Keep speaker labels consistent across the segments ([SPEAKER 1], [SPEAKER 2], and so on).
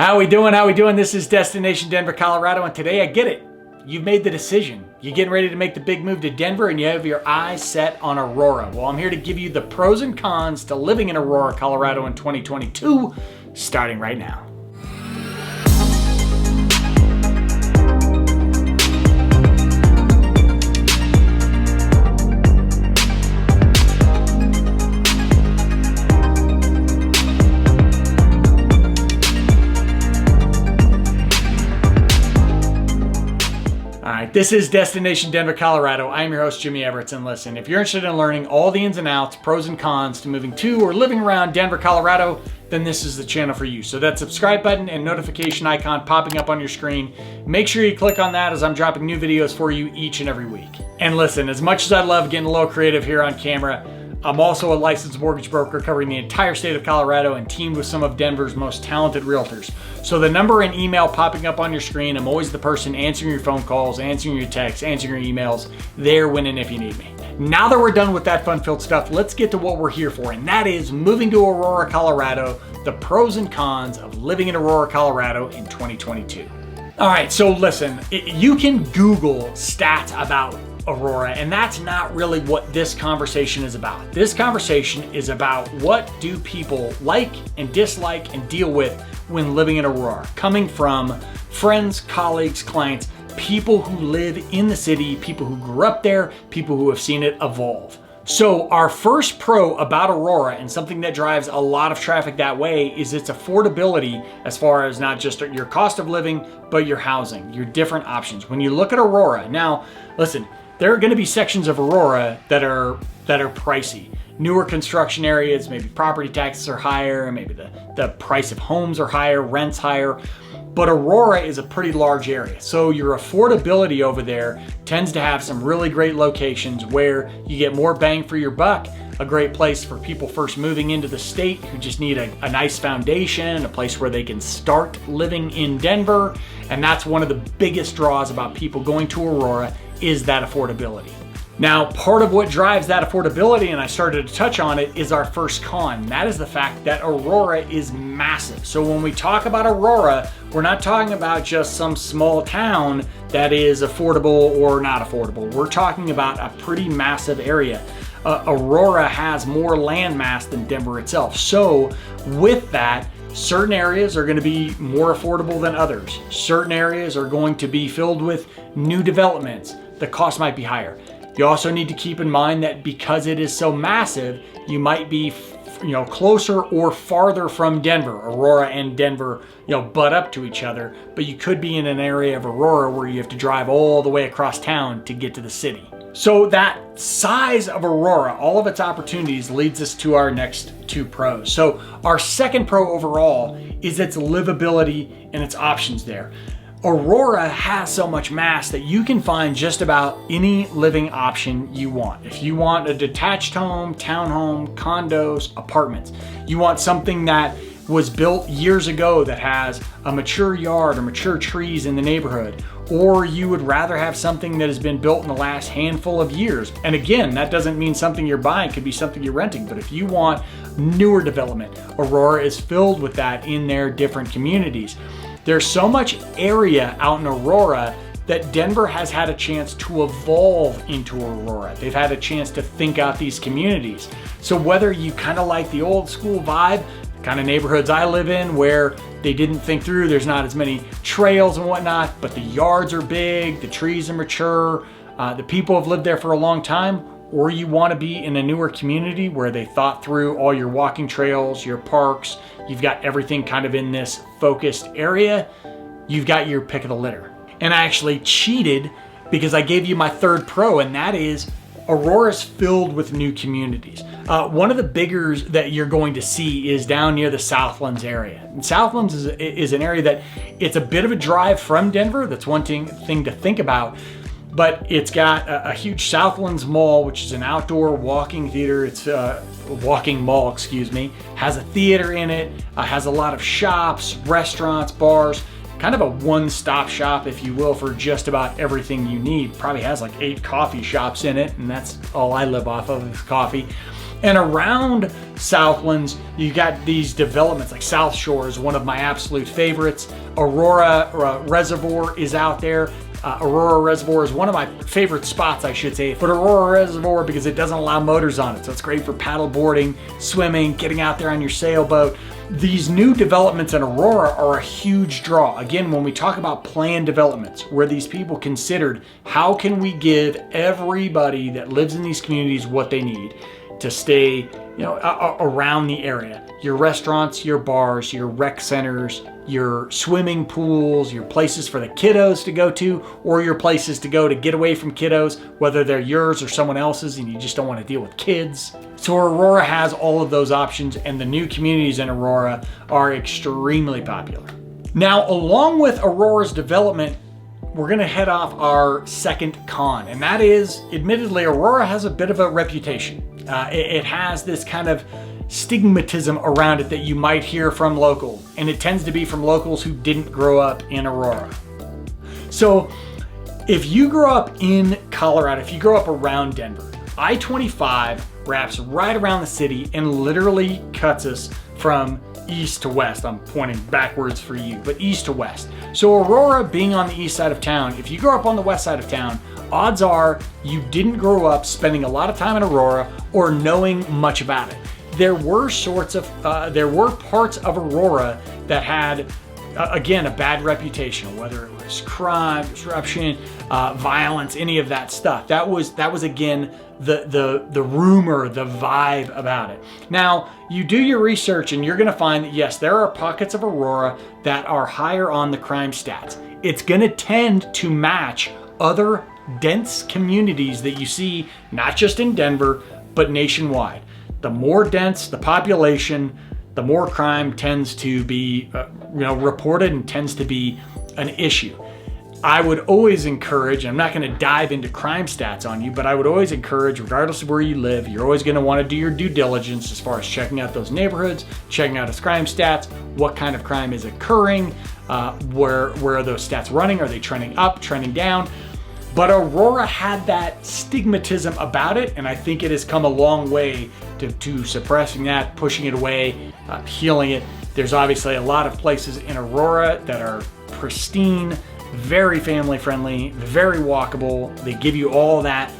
[SPEAKER 1] How we doing? How we doing? This is Destination Denver, Colorado, and today I get it. You've made the decision. You're getting ready to make the big move to Denver and you have your eyes set on Aurora. Well, I'm here to give you the pros and cons to living in Aurora, Colorado in 2022, starting right now. This is Destination Denver, Colorado. I'm your host, Jimmy Everett, and listen, if you're interested in learning all the ins and outs, pros and cons to moving to or living around Denver, Colorado, then this is the channel for you. So that subscribe button and notification icon popping up on your screen, make sure you click on that as I'm dropping new videos for you each and every week. And listen, as much as I love getting a little creative here on camera, I'm also a licensed mortgage broker covering the entire state of Colorado and teamed with some of Denver's most talented realtors. So the number and email popping up on your screen, I'm always the person answering your phone calls, answering your texts, answering your emails, there when and if you need me. Now that we're done with that fun-filled stuff, let's get to what we're here for, and that is moving to Aurora, Colorado, the pros and cons of living in Aurora, Colorado in 2022. All right, so listen, you can Google stats about Aurora, and that's not really what this conversation is about. This conversation is about what do people like and dislike and deal with when living in Aurora, coming from friends, colleagues, clients, people who live in the city, people who grew up there, people who have seen it evolve. So our first pro about Aurora, and something that drives a lot of traffic that way, is its affordability as far as not just your cost of living, but your housing, your different options. When you look at Aurora, now listen, there are going to be sections of Aurora that are pricey. Newer construction areas, maybe property taxes are higher, maybe the price of homes are higher, rent's higher. But Aurora is a pretty large area. So your affordability over there tends to have some really great locations where you get more bang for your buck. A great place for people first moving into the state who just need a nice foundation, a place where they can start living in Denver. And that's one of the biggest draws about people going to Aurora, is that affordability. Now, part of what drives that affordability, and I started to touch on it, is our first con. That is the fact that Aurora is massive. So when we talk about Aurora, we're not talking about just some small town that is affordable or not affordable. We're talking about a pretty massive area. Aurora has more land mass than Denver itself. So with that, certain areas are going to be more affordable than others. Certain areas are going to be filled with new developments. The cost might be higher. You also need to keep in mind that because it is so massive, you might be closer or farther from Denver. Aurora and Denver butt up to each other, but you could be in an area of Aurora where you have to drive all the way across town to get to the city. So that size of Aurora, all of its opportunities, leads us to our next two pros. So our second pro overall is its livability and its options there. Aurora has so much mass that you can find just about any living option you want. If you want a detached home, townhome, condos, apartments, you want something that was built years ago that has a mature yard or mature trees in the neighborhood, or you would rather have something that has been built in the last handful of years. And again, that doesn't mean something you're buying, it could be something you're renting, but if you want newer development, Aurora is filled with that in their different communities. There's so much area out in Aurora that Denver has had a chance to evolve into Aurora. They've had a chance to think out these communities. So whether you kind of like the old school vibe, the kind of neighborhoods I live in where they didn't think through, there's not as many trails and whatnot, but the yards are big, the trees are mature, the people have lived there for a long time, or you want to be in a newer community where they thought through all your walking trails, your parks, you've got everything kind of in this focused area, you've got your pick of the litter. And I actually cheated because I gave you my third pro, and that is Aurora's filled with new communities. One of the biggers that you're going to see is down near the Southlands area. And Southlands is an area that it's a bit of a drive from Denver. That's one thing to think about. But it's got a huge Southlands Mall, which is an outdoor walking theater. It's a walking mall, has a theater in it, has a lot of shops, restaurants, bars, kind of a one-stop shop, if you will, for just about everything you need. Probably has like 8 coffee shops in it, and that's all I live off of is coffee. And around Southlands, you got these developments like South Shore is one of my absolute favorites. Aurora Reservoir is out there. Aurora Reservoir is one of my favorite spots, I should say. But Aurora Reservoir, because it doesn't allow motors on it, so it's great for paddle boarding, swimming, getting out there on your sailboat. These new developments in Aurora are a huge draw. Again, when we talk about planned developments, where these people considered how can we give everybody that lives in these communities what they need to stay, around the area. Your restaurants, your bars, your rec centers, your swimming pools, your places for the kiddos to go to, or your places to go to get away from kiddos, whether they're yours or someone else's and you just don't want to deal with kids. So Aurora has all of those options, and the new communities in Aurora are extremely popular. Now, along with Aurora's development, we're gonna head off our second con, and that is, admittedly, Aurora has a bit of a reputation. It has this kind of stigmatism around it that you might hear from locals, and it tends to be from locals who didn't grow up in Aurora. So if you grow up in Colorado, if you grow up around Denver, I-25 wraps right around the city and literally cuts us from east to west. I'm pointing backwards for you, but east to west. So Aurora being on the east side of town, if you grew up on the west side of town, odds are you didn't grow up spending a lot of time in Aurora or knowing much about it. There were parts of Aurora that had, again, a bad reputation, whether it was crime, disruption, violence, any of that stuff. That was again the rumor, the vibe about it. Now, you do your research and you're gonna find that yes, there are pockets of Aurora that are higher on the crime stats. It's gonna tend to match other dense communities that you see, not just in Denver, but nationwide. The more dense the population, the more crime tends to be reported and tends to be an issue. I would always encourage, I'm not going to dive into crime stats on you, but I would always encourage, regardless of where you live, you're always going to want to do your due diligence as far as checking out those neighborhoods, checking out its crime stats, what kind of crime is occurring, where are those stats running, are they trending up, trending down? But Aurora had that stigmatism about it, and I think it has come a long way to suppressing that, pushing it away, healing it. There's obviously a lot of places in Aurora that are pristine, very family friendly, very walkable. They give you all that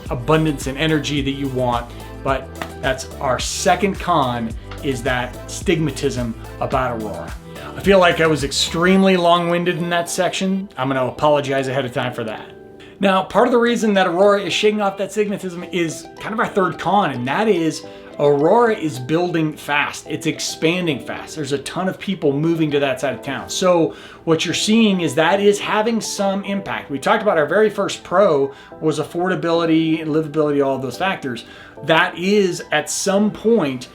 [SPEAKER 1] abundance and energy that you want. But that's our second con, is that stigmatism about Aurora. I feel like I was extremely long-winded in that section. I'm going to apologize ahead of time for that. Now, part of the reason that Aurora is shaking off that stigmatism is kind of our third con, and that is Aurora is building fast. It's expanding fast. There's a ton of people moving to that side of town. So what you're seeing is that is having some impact. We talked about our very first pro was affordability, livability, all of those factors. That is at some point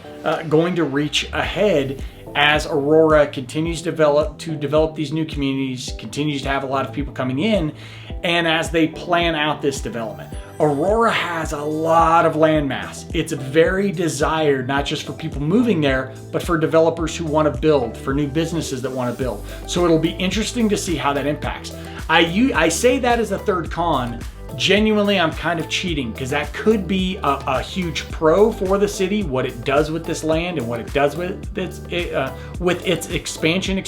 [SPEAKER 1] going to reach a head as Aurora continues to develop these new communities, continues to have a lot of people coming in, and as they plan out this development. Aurora has a lot of land mass. It's very desired, not just for people moving there, but for developers who want to build, for new businesses that want to build. So it'll be interesting to see how that impacts. I say that as a third con. Genuinely, I'm kind of cheating, because that could be a huge pro for the city, what it does with this land and what it does with its expansion,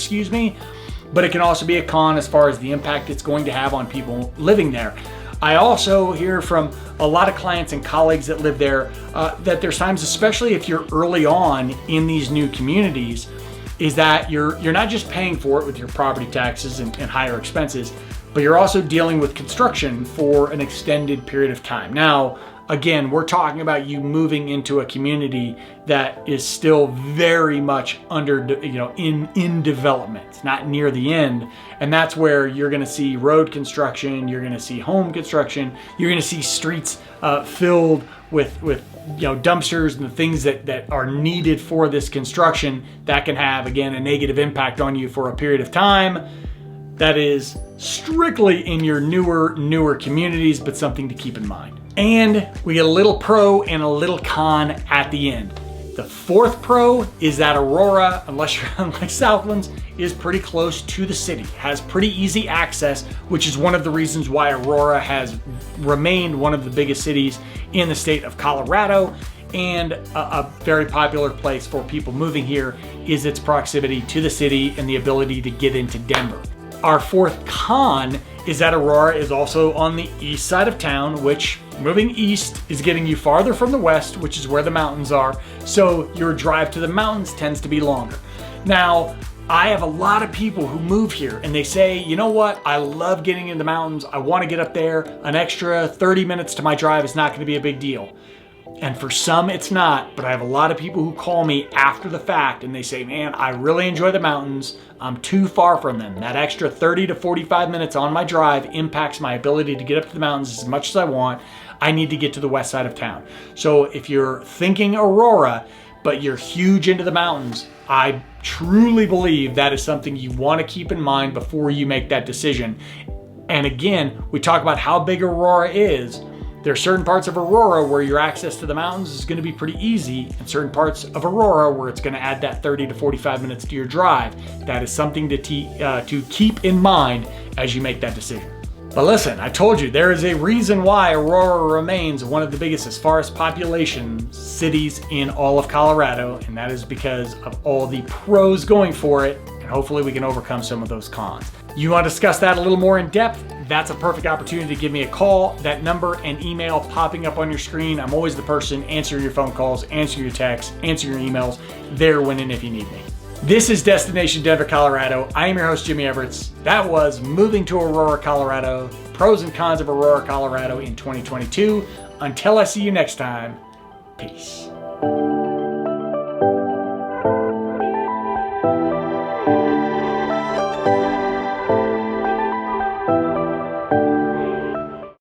[SPEAKER 1] but it can also be a con as far as the impact it's going to have on people living there. I also hear from a lot of clients and colleagues that live there that there's times, especially if you're early on in these new communities, is that you're not just paying for it with your property taxes and higher expenses, but you're also dealing with construction for an extended period of time. Now, again, we're talking about you moving into a community that is still very much in development. It's not near the end. And that's where you're gonna see road construction, you're gonna see home construction, you're gonna see streets filled with dumpsters and the things that are needed for this construction that can have, again, a negative impact on you for a period of time. That is strictly in your newer communities, but something to keep in mind. And we get a little pro and a little con at the end. The fourth pro is that Aurora, unless you're on like Southlands, is pretty close to the city, has pretty easy access, which is one of the reasons why Aurora has remained one of the biggest cities in the state of Colorado. and a very popular place for people moving here is its proximity to the city and the ability to get into Denver. Our fourth con is that Aurora is also on the east side of town, which moving east is getting you farther from the west, which is where the mountains are. So your drive to the mountains tends to be longer. Now, I have a lot of people who move here and they say, you know what? I love getting in the mountains. I want to get up there. An extra 30 minutes to my drive is not going to be a big deal. And for some, it's not, but I have a lot of people who call me after the fact and they say, man, I really enjoy the mountains. I'm too far from them. That extra 30 to 45 minutes on my drive impacts my ability to get up to the mountains as much as I want. I need to get to the west side of town. So if you're thinking Aurora, but you're huge into the mountains, I truly believe that is something you want to keep in mind before you make that decision. And again, we talk about how big Aurora is. There are certain parts of Aurora where your access to the mountains is going to be pretty easy, and certain parts of Aurora where it's going to add that 30 to 45 minutes to your drive. That is something to keep in mind as you make that decision. But listen, I told you there is a reason why Aurora remains one of the biggest as far as population cities in all of Colorado, and that is because of all the pros going for it, and hopefully we can overcome some of those cons. You want to discuss that a little more in depth? That's a perfect opportunity to give me a call. That number and email popping up on your screen. I'm always the person answering your phone calls, answering your texts, answering your emails, there when and if you need me. This is Destination Denver, Colorado. I am your host, Jimmy Everetts. That was moving to Aurora, Colorado, pros and cons of Aurora, Colorado in 2022. Until I see you next time, peace.